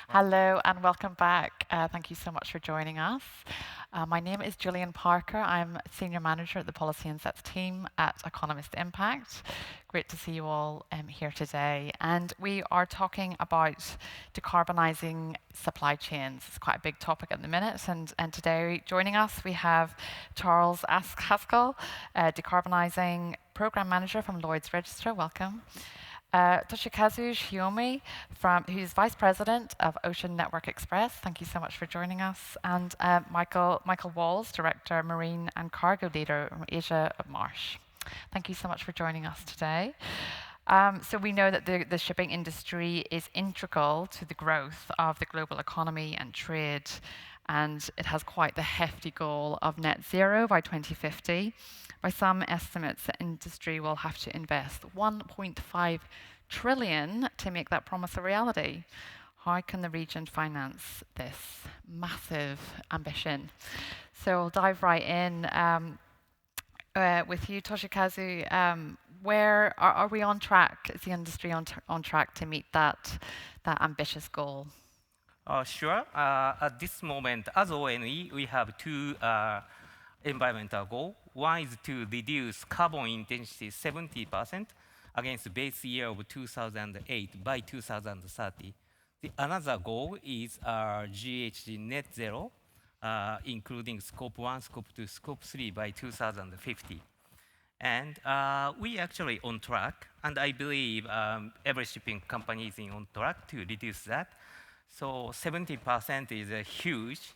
Hello and welcome back. Thank you so much for joining us. My name is Gillian Parker. I'm Senior Manager at the Policy Insights team at Economist Impact. Great to see you all here today. And we are talking about decarbonising supply chains. It's quite a big topic at the minute. And today joining us, we have Charles Haskell, Decarbonising Programme Manager from Lloyd's Register. Welcome. Toshikazu Shiomi, who's Vice President of Ocean Network Express. Thank you so much for joining us. And Michael Walls, Director, Marine and Cargo Leader from Asia of Marsh. Thank you so much for joining us today. So we know that the shipping industry is integral to the growth of the global economy and trade, and it has quite the hefty goal of net zero by 2050. By some estimates, the industry will have to invest 1.5 trillion to make that promise a reality. How can the region finance this massive ambition? So we'll dive right in with you, Toshikazu. Where are we on track? Is the industry on track to meet that ambitious goal? Sure. At this moment, as ONE, we have two environmental goals. One is to reduce carbon intensity 70% against the base year of 2008 by 2030. The another goal is GHG net zero, including Scope 1, Scope 2, Scope 3 by 2050. And we actually on track, and I believe every shipping company is on track to reduce that. So 70% is huge,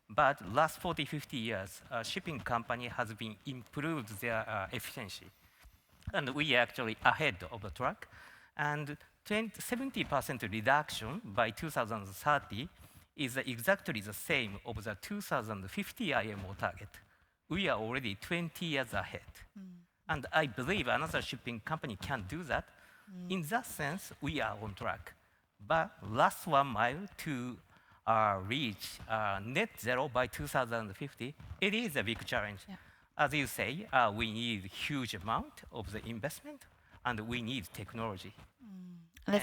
but last 40, 50 years, shipping company has been improved their efficiency. And we are actually ahead of the track. And 70% reduction by 2030 is exactly the same of the 2050 IMO target. We are already 20 years ahead. And I believe another shipping company can do that. In that sense, we are on track. But last 1 mile to reach net zero by 2050, it is a big challenge. Yeah. As you say, we need huge amount of the investment, and we need technology. And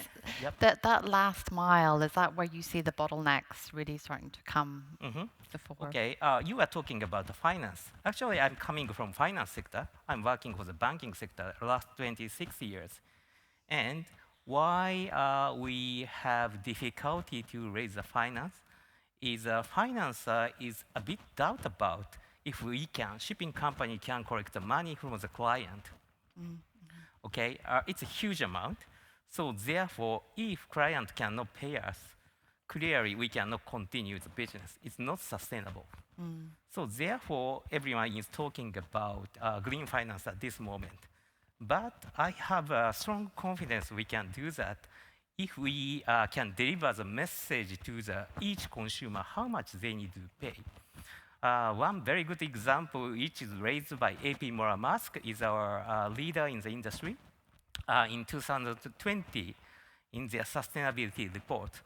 that last mile, is that where you see the bottlenecks really starting to come to the fore? Okay, you are talking about the finance. Actually, I'm coming from finance sector. I'm working for the banking sector the last 26 years. And why we have difficulty to raise the finance is finance is a bit doubt about if shipping company can collect the money from the client. Okay, it's a huge amount. So therefore, if client cannot pay us, clearly we cannot continue the business. It's not sustainable. So therefore, everyone is talking about green finance at this moment. But I have a strong confidence we can do that if we can deliver the message to each consumer how much they need to pay. One very good example, which is raised by AP Moller Maersk, is our leader in the industry. In 2020, in their sustainability report,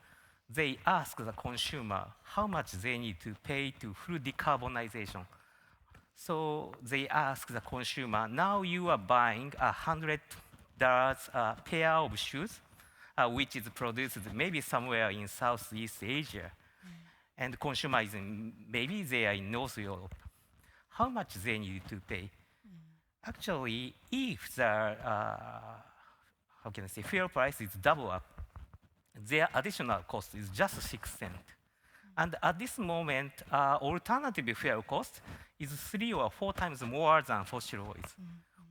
they asked the consumer how much they need to pay to full decarbonization. So they ask the consumer, now you are buying $100 pair of shoes, which is produced maybe somewhere in Southeast Asia. And consumer is maybe they are in North Europe. How much they need to pay? Actually, if the, how can I say, fuel price is double up, their additional cost is just 6 cents. And at this moment, alternative fuel cost is 3 or 4 times more than fossil oils,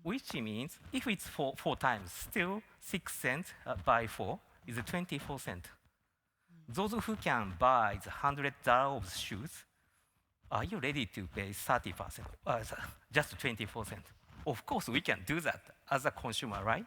which means if it's 4 times, still 6 cents by 4 is 24 cents. Those who can buy the $100 of shoes, are you ready to pay 30%, just 24 cents? Of course, we can do that as a consumer, right?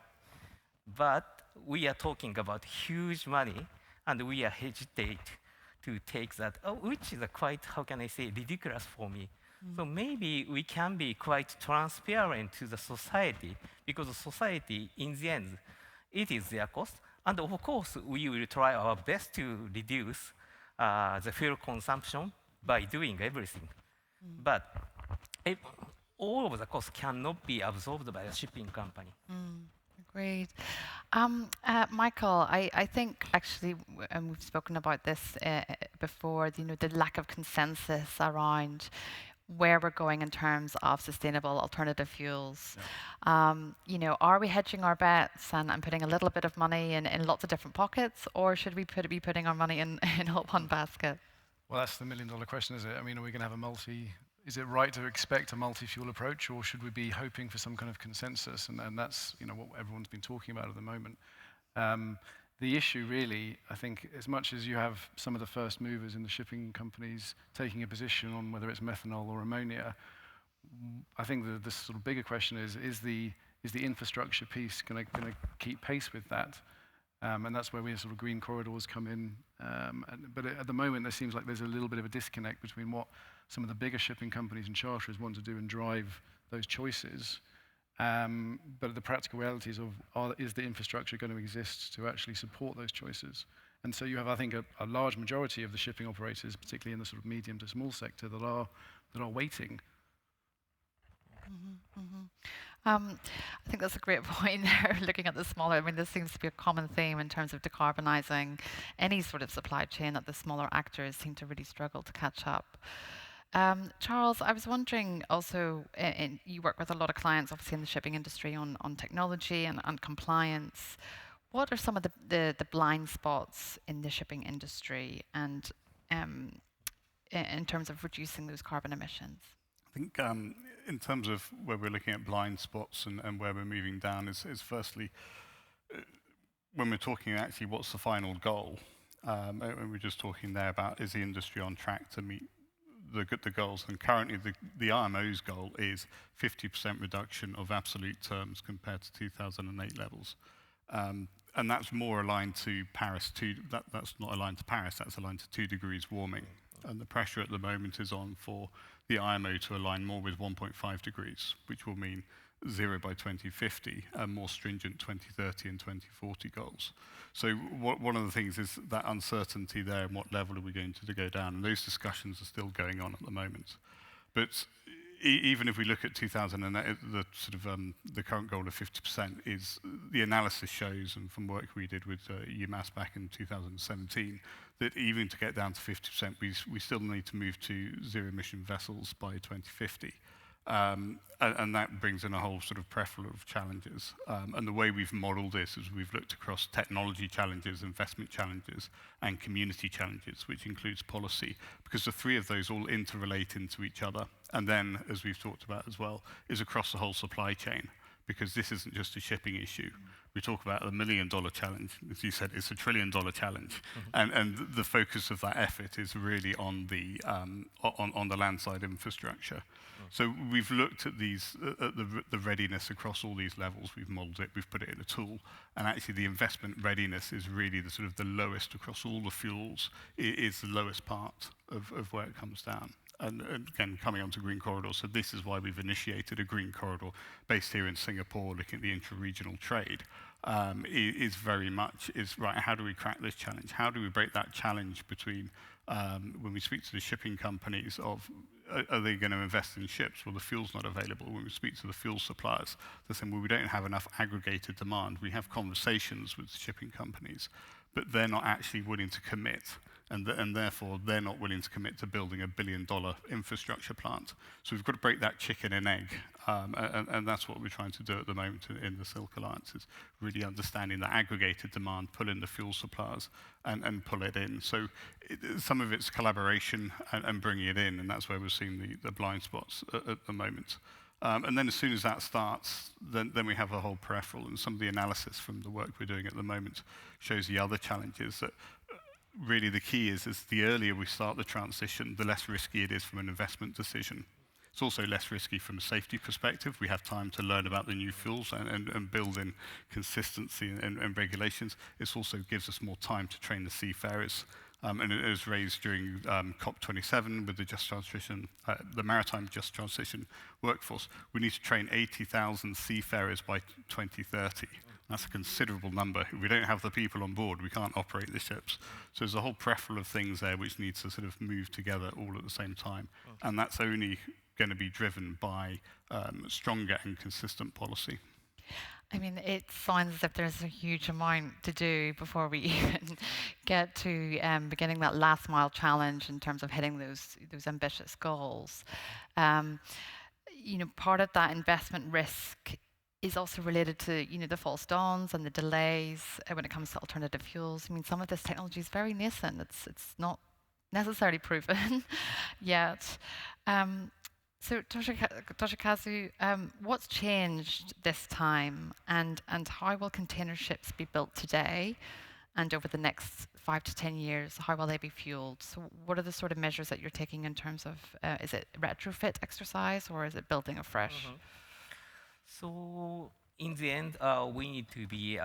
But we are talking about huge money, and we are hesitate to take that, which is quite, how can I say, ridiculous for me. So maybe we can be quite transparent to the society, because society, in the end, it is their cost. And of course, we will try our best to reduce the fuel consumption by doing everything. But all of the costs cannot be absorbed by a shipping company. Agreed. Michael, I think actually, and we've spoken about this before, the lack of consensus around where we're going in terms of sustainable alternative fuels. Yeah. Are we hedging our bets and putting a little bit of money in lots of different pockets, or should we be putting our money in all one basket? Well, that's the million-dollar question, is it? I mean, are we going to have is it right to expect a multi-fuel approach, or should we be hoping for some kind of consensus? And that's, what everyone's been talking about at the moment. The issue really, I think, as much as you have some of the first movers in the shipping companies taking a position on whether it's methanol or ammonia, I think the sort of bigger question is the infrastructure piece going to keep pace with that? And that's where we sort of green corridors come in. But at the moment, there seems like there's a little bit of a disconnect between what some of the bigger shipping companies and charterers want to do and drive those choices. But the practical realities is the infrastructure going to exist to actually support those choices? And so you have, I think, a large majority of the shipping operators, particularly in the sort of medium to small sector, that are waiting. Mm-hmm, mm-hmm. I think that's a great point there, looking at the smaller. I mean, this seems to be a common theme in terms of decarbonising any sort of supply chain, that the smaller actors seem to really struggle to catch up. Charles, I was wondering also, you work with a lot of clients, obviously, in the shipping industry on technology and compliance. What are some of the blind spots in the shipping industry and in terms of reducing those carbon emissions? I think in terms of where we're looking at blind spots and where we're moving down is firstly, when we're talking actually what's the final goal, and we're just talking there about is the industry on track to meet the goals, and currently the IMO's goal is 50% reduction of absolute terms compared to 2008 levels. And that's more aligned to Paris. That's not aligned to Paris, that's aligned to 2 degrees warming. And the pressure at the moment is on for the IMO to align more with 1.5 degrees, which will mean 0 by 2050 and more stringent 2030 and 2040 goals. So one of the things is that uncertainty there, and what level are we going to go down? And those discussions are still going on at the moment. But even if we look at 2008, the sort of the current goal of 50% is the analysis shows, and from work we did with UMass back in 2017, that even to get down to 50%, we still need to move to zero-emission vessels by 2050. And that brings in a whole sort of plethora of challenges. And the way we've modelled this is we've looked across technology challenges, investment challenges, and community challenges, which includes policy, because the 3 of those all interrelate into each other. And then, as we've talked about as well, is across the whole supply chain, because this isn't just a shipping issue. We talk about the $1 million challenge. As you said, it's a $1 trillion challenge. Mm-hmm. And the focus of that effort is really on the landside infrastructure. Mm. So we've looked at the readiness across all these levels. We've modelled it, we've put it in a tool. And actually the investment readiness is really the sort of the lowest across all the fuels. It is the lowest part of where it comes down. And again, coming onto Green Corridor, so this is why we've initiated a Green Corridor based here in Singapore, looking at the intra-regional trade. Is very much, right, how do we crack this challenge? How do we break that challenge between, when we speak to the shipping companies of, are they going to invest in ships? Well, the fuel's not available. When we speak to the fuel suppliers, they're saying, well, we don't have enough aggregated demand. We have conversations with shipping companies, but they're not actually willing to commit. And therefore, they're not willing to commit to building $1 billion infrastructure plant. So we've got to break that chicken and egg. And that's what we're trying to do at the moment in the Silk Alliance, is really understanding the aggregated demand, pull in the fuel suppliers, and pull it in. So some of it's collaboration and bringing it in, and that's where we're seeing the blind spots at the moment. And then as soon as that starts, then we have a whole peripheral, and some of the analysis from the work we're doing at the moment shows the other challenges that really the key is the earlier we start the transition, the less risky it is from an investment decision. It's also less risky from a safety perspective. We have time to learn about the new fuels and build in consistency and regulations. It also gives us more time to train the seafarers. And it was raised during COP27 with the Just Transition, the Maritime Just Transition workforce. We need to train 80,000 seafarers by 2030. That's a considerable number. If we don't have the people on board, we can't operate the ships. So there's a whole plethora of things there which needs to sort of move together all at the same time. Okay. And that's only going to be driven by stronger and consistent policy. I mean, it sounds as if there's a huge amount to do before we even get to beginning that last mile challenge in terms of hitting those ambitious goals. Um, Part of that investment risk is also related to, the false dawns and the delays when it comes to alternative fuels. I mean, some of this technology is very nascent. It's not necessarily proven yet. Um, so, Toshikazu, what's changed this time, and how will container ships be built today, and over the next 5 to 10 years, how will they be fueled? So, what are the sort of measures that you're taking in terms of, is it retrofit exercise or is it building afresh? Mhm. So in the end, we need to be,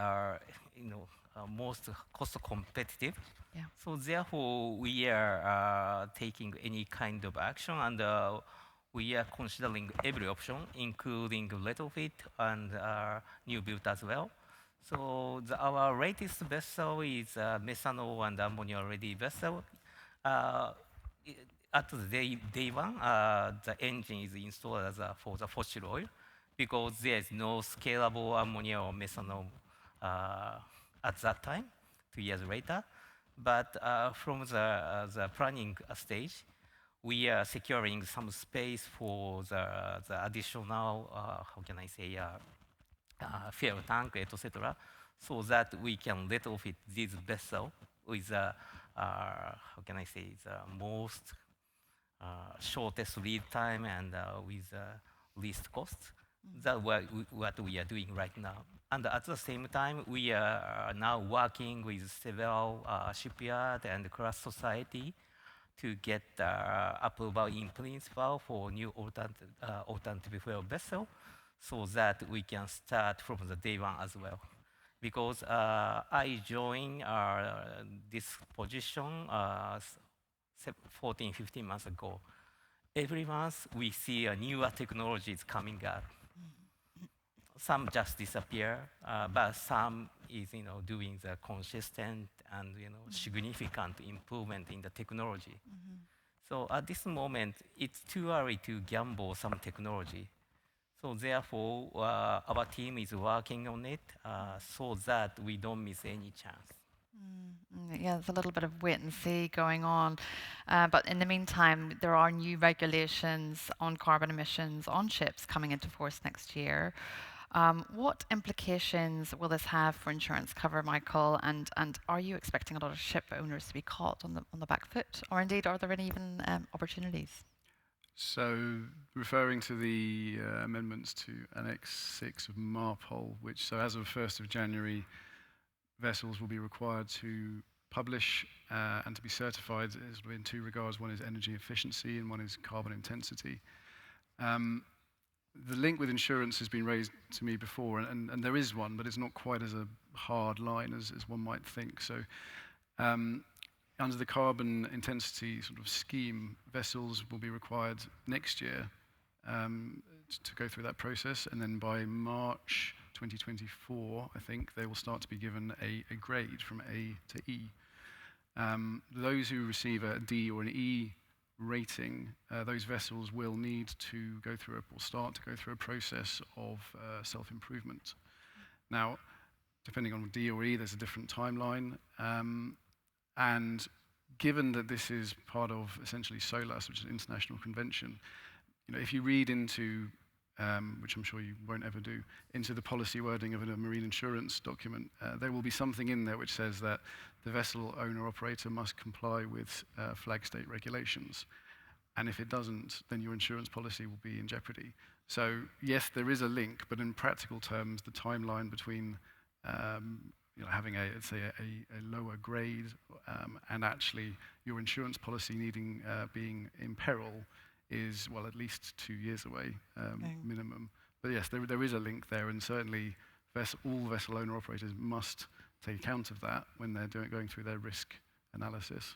most cost competitive. Yeah. So therefore, we are taking any kind of action, and we are considering every option, including retrofit and new build as well. So our latest vessel is methanol and ammonia-ready vessel. Uh, i- at the day one, the engine is installed as for the fossil oil because there is no scalable ammonia or methanol uh, at that time, 2 years later. But from the planning stage, we are securing some space for the additional, how can I say, fuel tank, etc., so that we can retrofit this vessel with, how can I say, the most shortest lead time and with least cost. That's what we are doing right now. And at the same time, we are now working with several shipyard and class society to get approval in principle for new alternative fuel vessel so that we can start from the day one as well. Because I joined this position 14, 15 months ago. Every month we see newer technologies coming up. Some just disappear, but some is doing the consistent and significant improvement in the technology. So at this moment, it's too early to gamble some technology. So therefore, our team is working on it so that we don't miss any chance. Yeah, there's a little bit of wait and see going on. But in the meantime, there are new regulations on carbon emissions on ships coming into force next year. What implications will this have for insurance cover, Michael? And are you expecting a lot of ship owners to be caught on the back foot? Or indeed, are there any even opportunities? So, referring to the amendments to Annex 6 of MARPOL, which, so as of 1st of January, vessels will be required to publish and to be certified in two regards. One is energy efficiency and one is carbon intensity. The link with insurance has been raised to me before, and there is one, but it's not quite as a hard line as one might think. So, under the carbon intensity sort of scheme, vessels will be required next year to go through that process, and then by March 2024, I think, they will start to be given a grade from A to E. Those who receive a D or an E rating, those vessels will need to go through or start to go through a process of self-improvement. Now, depending on D or E, there's a different timeline. And given that this is part of essentially SOLAS, which is an international convention, if you read into, which I'm sure you won't ever do, into the policy wording of a marine insurance document, there will be something in there which says that the vessel owner-operator must comply with flag state regulations. And if it doesn't, then your insurance policy will be in jeopardy. So yes, there is a link, but in practical terms, the timeline between having let's say a lower grade and actually your insurance policy being in peril is, well, at least 2 years away minimum. But yes, there is a link there, and certainly all vessel owner operators must take account of that when they're going through their risk analysis.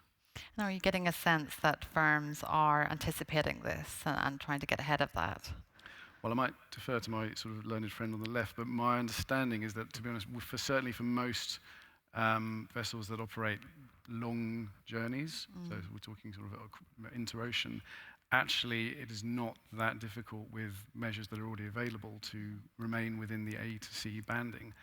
Now, are you getting a sense that firms are anticipating this and trying to get ahead of that? Well, I might defer to my sort of learned friend on the left, but my understanding is that, to be honest, certainly for most vessels that operate long journeys, so we're talking sort of interocean, actually it is not that difficult with measures that are already available to remain within the A to C banding.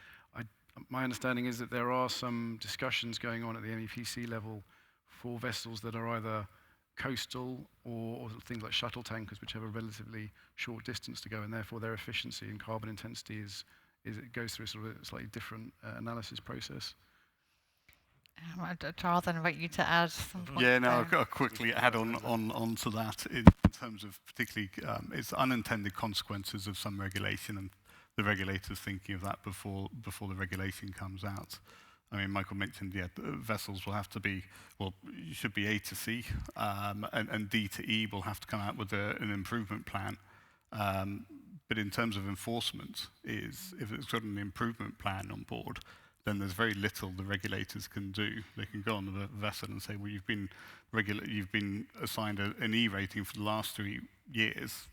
My understanding is that there are some discussions going on at the MEPC level for vessels that are either coastal or things like shuttle tankers, which have a relatively short distance to go, and therefore their efficiency and carbon intensity it goes through sort of a slightly different analysis process. Charles, I invite you to add some points Yeah, no, there. I'll quickly add on to that in terms of particularly its unintended consequences of some regulation and the regulators thinking of that before the regulation comes out. I mean, Michael mentioned, yeah, vessels will have to be, well, you should be A to C, and D to E will have to come out with an improvement plan. But in terms of enforcement, if it's got an improvement plan on board, then there's very little the regulators can do. They can go on the vessel and say, well, you've been assigned an E rating for the last 3 years,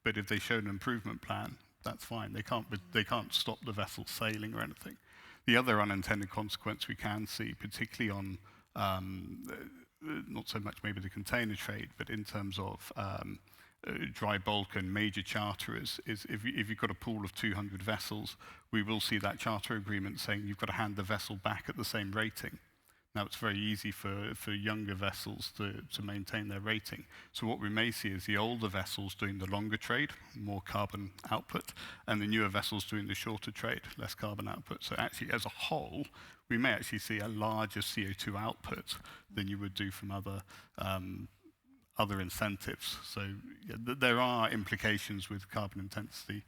but if they show an improvement plan, that's fine. They can't stop the vessel sailing or anything. The other unintended consequence we can see, particularly on not so much maybe the container trade, but in terms of dry bulk and major charterers, is if you've got a pool of 200 vessels, we will see that charter agreement saying you've got to hand the vessel back at the same rating. Now, it's very easy for younger vessels to maintain their rating. So what we may see is the older vessels doing the longer trade, more carbon output, and the newer vessels doing the shorter trade, less carbon output. So actually, as a whole, we may actually see a larger CO2 output than you would do from other incentives. So yeah, there are implications with carbon intensity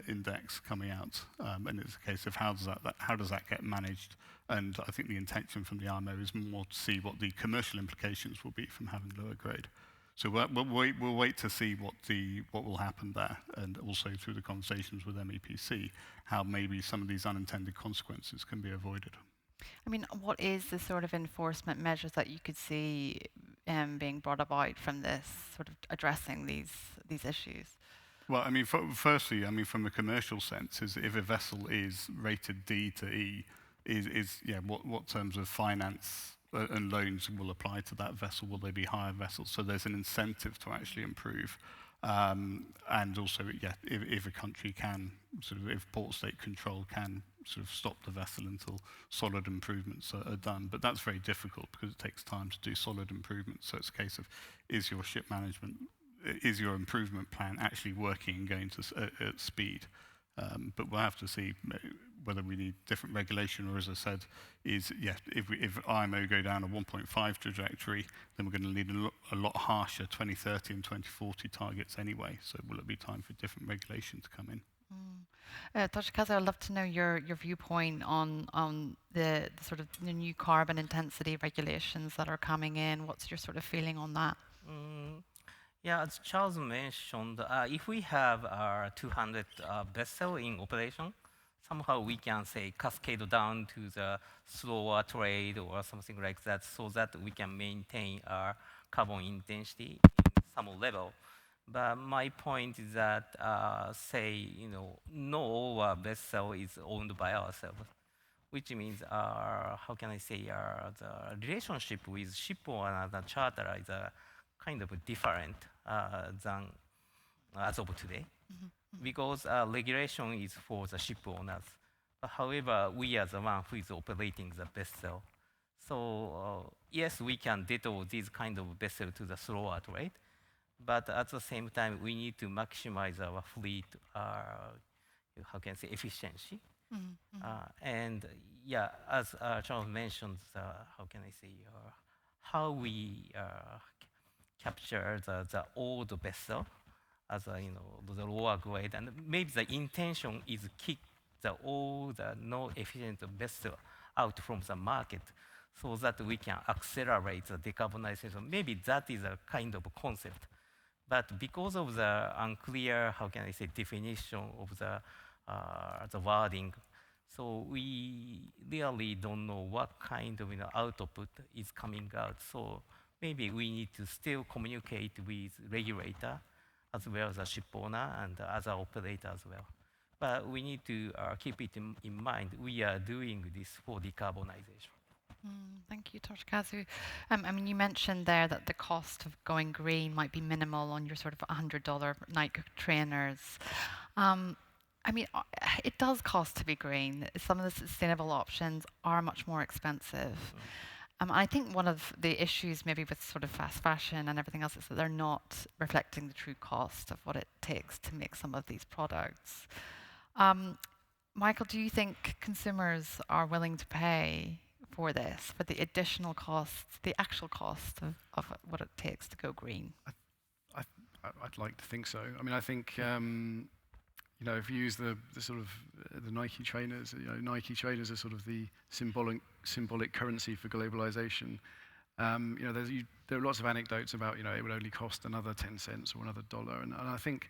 index coming out, and it's a case of how does that get managed? And I think the intention from the IMO is more to see what the commercial implications will be from having lower grade. So we'll wait to see what will happen there, and also through the conversations with MEPC, how maybe some of these unintended consequences can be avoided. I mean, what is the sort of enforcement measures that you could see being brought about from this, sort of addressing these issues? Well, I mean, firstly, I mean, from a commercial sense, is if a vessel is rated D to E, what terms of finance and loans will apply to that vessel? Will they be higher vessels? So there's an incentive to actually improve. And also, yeah, if a country can, sort of, if port state control can sort of stop the vessel until solid improvements are done. But that's very difficult because it takes time to do solid improvements. So it's a case of, is your improvement plan actually working and going to at speed? But we'll have to see whether we need different regulation, or as I said, if IMO go down a 1.5 trajectory, then we're going to need a lot harsher 2030 and 2040 targets anyway. So will it be time for different regulation to come in? Toshikazu, I'd love to know your viewpoint on the sort of the new carbon intensity regulations that are coming in. What's your sort of feeling on that? Yeah, as Charles mentioned, if we have 200 vessels in operation, somehow we can say cascade down to the slower trade or something like that, so that we can maintain our carbon intensity in some level. But my point is that, no all vessel is owned by ourselves, which means, how can I say, the relationship with shipowner and charterer is kind of different than as of today, because regulation is for the ship owners. However, we are the one who is operating the vessel. So yes, we can detour these kind of vessel to the slower trade, but at the same time, we need to maximize our fleet, how can I say, efficiency. And yeah, as Charles mentioned, how can I say, how we capture the old vessel as the lower grade, and maybe the intention is kick the old no efficient vessel out from the market, so that we can accelerate the decarbonization. Maybe that is a kind of concept, but because of the unclear, how can I say, definition of the wording, so we really don't know what kind of output is coming out. So maybe we need to still communicate with regulator as well as a ship owner and other operator as well. But we need to keep it in mind. We are doing this for decarbonization. Thank you, Toshikazu. I mean, you mentioned there that the cost of going green might be minimal on your sort of $100 Nike trainers. Um, I mean, it does cost to be green. Some of the sustainable options are much more expensive. I think one of the issues maybe with sort of fast fashion and everything else is that they're not reflecting the true cost of what it takes to make some of these products. Um, Michael, do you think consumers are willing to pay for this, for the additional costs, the actual cost of what it takes to go green? I, I'd like to think so. I mean, I think if you use the sort of the Nike trainers, Nike trainers are sort of the symbolic currency for globalization. There are lots of anecdotes about it would only cost another 10 cents or another dollar, and I think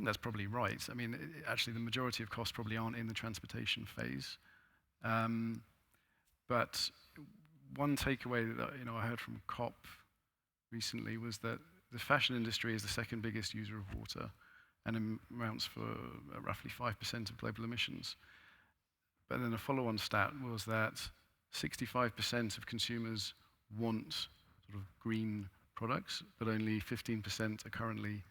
that's probably right. I mean, actually, the majority of costs probably aren't in the transportation phase. But one takeaway that I heard from COP recently was that the fashion industry is the second biggest user of water and amounts for roughly 5% of global emissions. But then a follow-on stat was that 65% of consumers want sort of green products, but only 15% are currently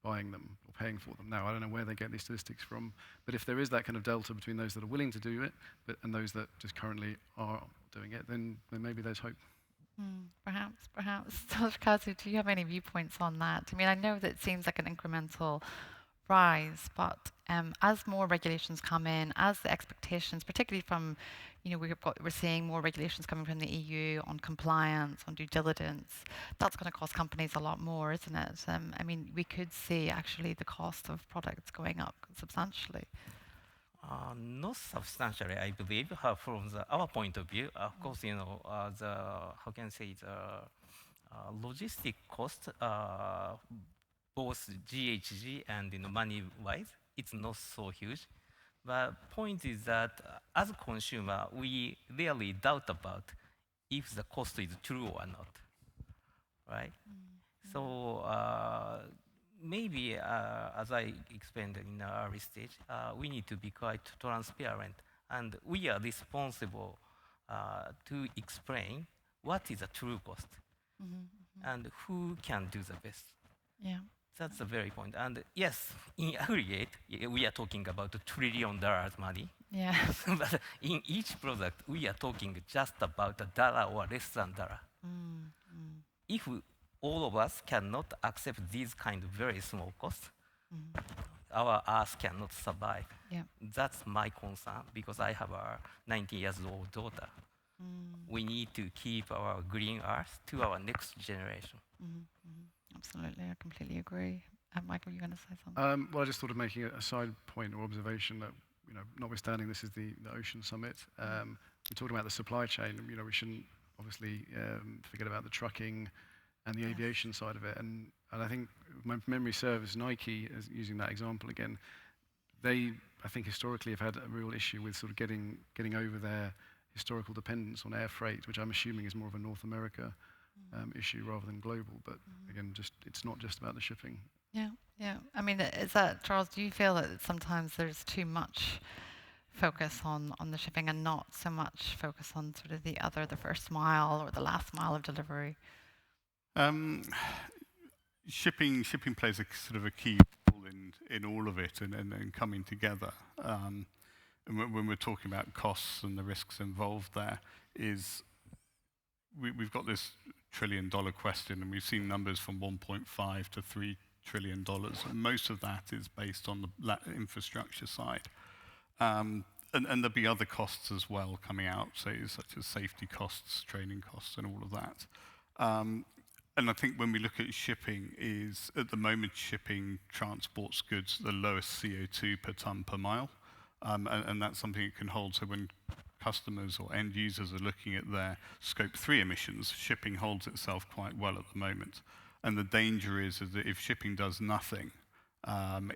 buying them or paying for them. Now, I don't know where they get these statistics from, but if there is that kind of delta between those that are willing to do it and those that just currently are doing it, then maybe there's hope. Perhaps. Toshikazu, do you have any viewpoints on that? I mean, I know that it seems like an incremental rise, but as more regulations come in, as the expectations, particularly from, we're seeing more regulations coming from the EU on compliance, on due diligence, that's going to cost companies a lot more, isn't it? I mean, we could see actually the cost of products going up substantially. Not substantially, I believe, from our point of view. Of course, how can I say, the logistic cost, both GHG and money-wise, it's not so huge. But point is that as a consumer, we really doubt about if the cost is true or not, right? So maybe, as I explained in the early stage, we need to be quite transparent, and we are responsible to explain what is the true cost and who can do the best. Yeah. That's the very point. And yes, in aggregate, we are talking about $1 trillion money. Yeah. But in each product, we are talking just about $1 or less than $1. If all of us cannot accept these kind of very small costs, our Earth cannot survive. Yeah. That's my concern, because I have a 19-year-old daughter. We need to keep our green Earth to our next generation. Absolutely, I completely agree. Michael, you going to say something? Well, I just thought of making a side point or observation that, notwithstanding this is the Ocean Summit, we talked about the supply chain. We shouldn't obviously forget about the trucking and the aviation side of it. And I think, if my memory serves, Nike, as using that example again, they, I think, historically have had a real issue with sort of getting over their historical dependence on air freight, which I'm assuming is more of a North America issue rather than global. But again, it's not just about the shipping. Yeah. I mean, is that, Charles, do you feel that sometimes there's too much focus on the shipping and not so much focus on sort of the first mile or the last mile of delivery? Shipping plays a sort of a key role in all of it and coming together. And when we're talking about costs and the risks involved there, we've got this $1 trillion question, and we've seen numbers from 1.5 to $3 trillion. And most of that is based on the infrastructure side. And there'll be other costs as well coming out, such as safety costs, training costs, and all of that. And I think when we look at shipping, at the moment shipping transports goods the lowest CO2 per ton per mile, and that's something it can hold. So when customers or end users are looking at their scope 3 emissions, shipping holds itself quite well at the moment. And the danger is that if shipping does nothing,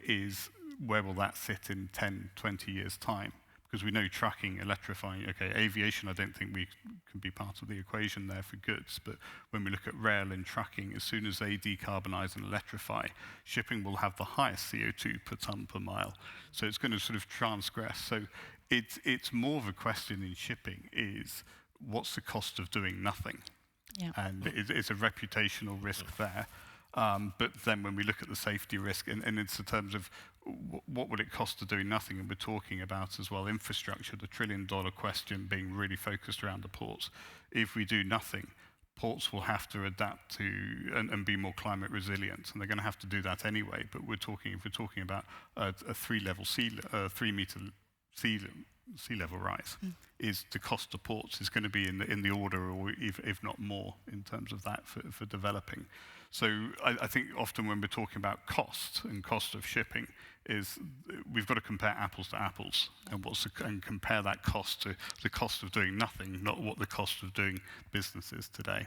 is where will that sit in 10, 20 years' time? Because we know trucking, electrifying, okay, aviation, I don't think we can be part of the equation there for goods, but when we look at rail and trucking, as soon as they decarbonize and electrify, shipping will have the highest CO2 per ton per mile. So it's going to sort of transgress. So it's more of a question in shipping is what's the cost of doing nothing? Yeah. And it's a reputational risk there. But then when we look at the safety risk, and it's in terms of what would it cost to do nothing, and we're talking about as well infrastructure, the trillion-dollar question being really focused around the ports. If we do nothing, ports will have to adapt to and be more climate resilient, and they're going to have to do that anyway. But if we're talking about a 3-meter sea level rise, is the cost of ports is going to be in the order, or if not more, in terms of that for developing. So I think often when we're talking about cost and cost of shipping, is we've got to compare apples to apples, and compare that cost to the cost of doing nothing, not what the cost of doing business is today.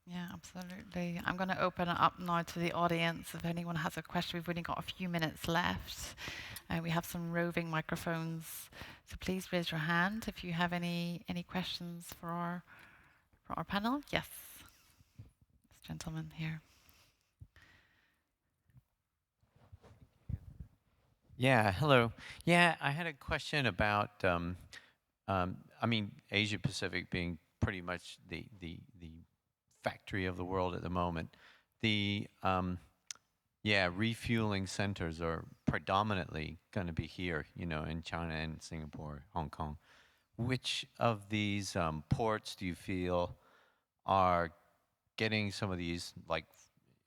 Yeah, absolutely. I'm going to open it up now to the audience. If anyone has a question, we've only got a few minutes left. We have some roving microphones, so please raise your hand if you have any questions for our panel. Yes, this gentleman here. Yeah, hello. Yeah, I had a question about, I mean, Asia Pacific being pretty much the factory of the world at the moment. The refueling centers are predominantly going to be here, you know, in China and Singapore, Hong Kong. Which of these ports do you feel are getting some of these, like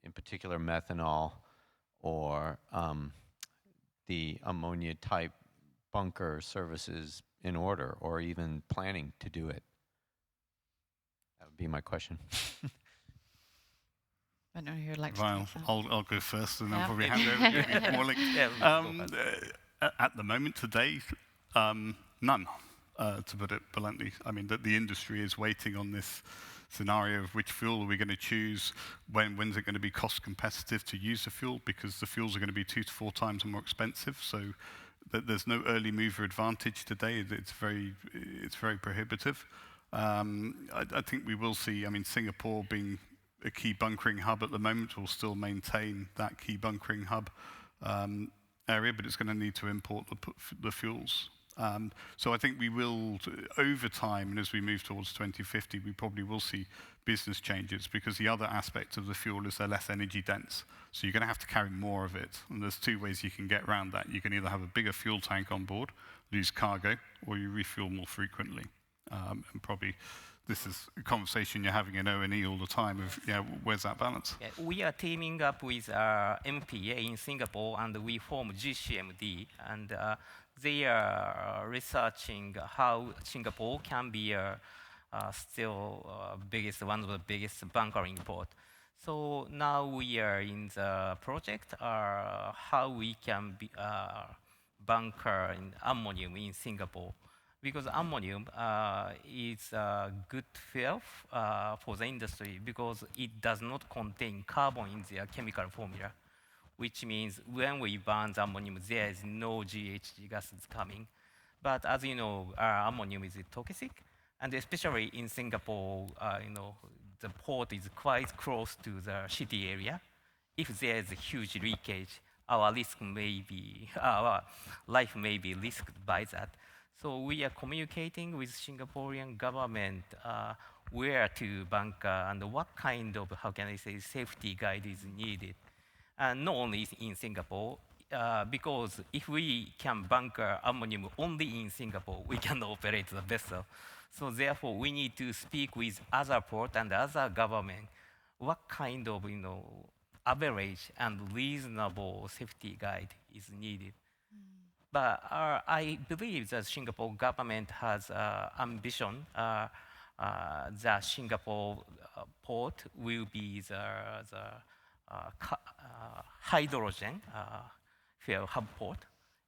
in particular methanol or the ammonia type bunker services in order, or even planning to do it? That would be my question. I don't know who would like to Well, take that. I'll go first, and then Yeah. probably hand over to you, Morley. Yeah, At the moment today, none, to put it bluntly. I mean, the industry is waiting on this scenario of which fuel are we going to choose, when's it going to be cost competitive to use the fuel, because the fuels are going to be 2 to 4 times more expensive. So there's no early mover advantage today. It's very prohibitive. I think we will see, I mean, Singapore being a key bunkering hub at the moment will still maintain that key bunkering hub area, but it's going to need to import the fuels. So I think we will, over time, and as we move towards 2050, we probably will see business changes, because the other aspect of the fuel is they're less energy dense. So you're going to have to carry more of it. And there's 2 ways you can get around that. You can either have a bigger fuel tank on board, lose cargo, or you refuel more frequently. And probably this is a conversation you're having in O&E all the time of, where's that balance? Yeah, we are teaming up with MPA in Singapore, and we form GCMD, and they are researching how Singapore can be still one of the biggest bunkering port. So now we are in the project how we can bunker in ammonium in Singapore, because ammonium is a good fuel for the industry, because it does not contain carbon in their chemical formula, which means when we burn the ammonium, there is no GHG gases coming. But as you know, ammonium is toxic, and especially in Singapore, the port is quite close to the city area. If there is a huge leakage, our life may be risked by that. So we are communicating with Singaporean government where to bunker and what kind of, safety guide is needed. And not only in Singapore, because if we can bunker ammonium only in Singapore, we can operate the vessel. So therefore, we need to speak with other port and other government what kind of average and reasonable safety guide is needed. But I believe that Singapore government has ambition. The Singapore port will be the hydrogen fuel hub port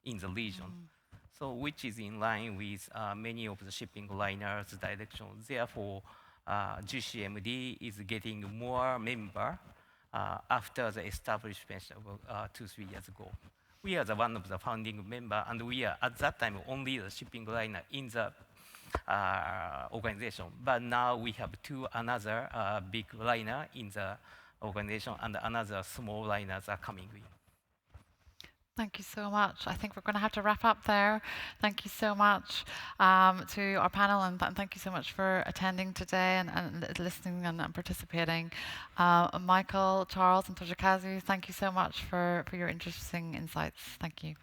in the region. So which is in line with many of the shipping liners' direction. Therefore, GCMD is getting more member after the establishment of 2-3 years ago. We are one of the founding member, and we are at that time only the shipping liner in the organization. But now we have another big liner in the organization, and another small liners are coming in. Thank you so much. I think we're going to have to wrap up there. Thank you so much to our panel, and thank you so much for attending today and listening and participating. Michael, Charles, and Toshikazu, thank you so much for your interesting insights. Thank you.